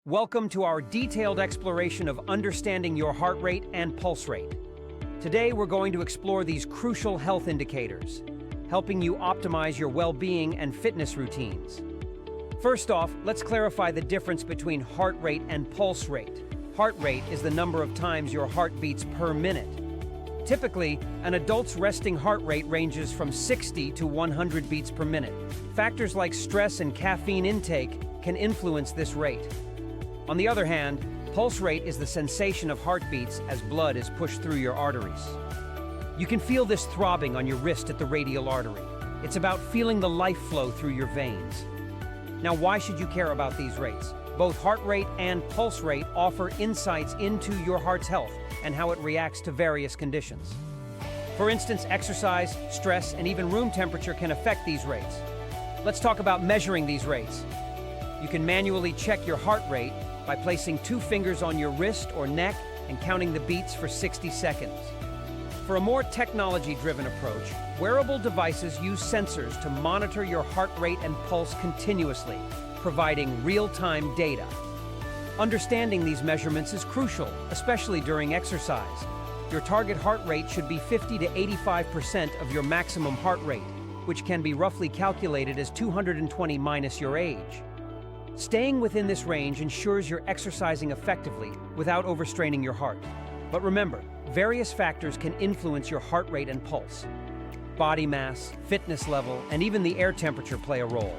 Welcome to our detailed exploration of understanding your heart rate and pulse rate. Today, we're going to explore these crucial health indicators, helping you optimize your well-being and fitness routines. First off, let's clarify the difference between heart rate and pulse rate. Heart rate is the number of times your heart beats per minute. Typically, an adult's resting heart rate ranges from 60 to 100 beats per minute. Factors like stress and caffeine intake can influence this rate. On the other hand, pulse rate is the sensation of heartbeats as blood is pushed through your arteries. You can feel this throbbing on your wrist at the radial artery. It's about feeling the life flow through your veins. Now, why should you care about these rates? Both heart rate and pulse rate offer insights into your heart's health and how it reacts to various conditions. For instance, exercise, stress, and even room temperature can affect these rates. Let's talk about measuring these rates. You can manually check your heart rate by placing 2 fingers on your wrist or neck and counting the beats for 60 seconds. For a more technology-driven approach, wearable devices use sensors to monitor your heart rate and pulse continuously, providing real-time data. Understanding these measurements is crucial, especially during exercise. Your target heart rate should be 50 to 85% of your maximum heart rate, which can be roughly calculated as 220 minus your age. Staying within this range ensures you're exercising effectively without overstraining your heart. But remember, various factors can influence your heart rate and pulse. Body mass, fitness level, and even the air temperature play a role.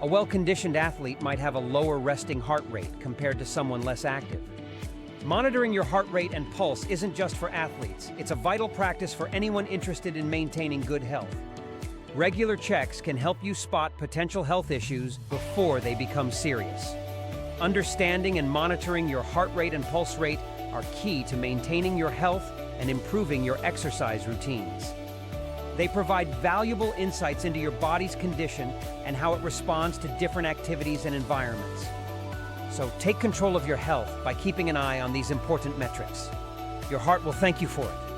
A well-conditioned athlete might have a lower resting heart rate compared to someone less active. Monitoring your heart rate and pulse isn't just for athletes. It's a vital practice for anyone interested in maintaining good health. Regular checks can help you spot potential health issues before they become serious. Understanding and monitoring your heart rate and pulse rate are key to maintaining your health and improving your exercise routines. They provide valuable insights into your body's condition and how it responds to different activities and environments. So take control of your health by keeping an eye on these important metrics. Your heart will thank you for it.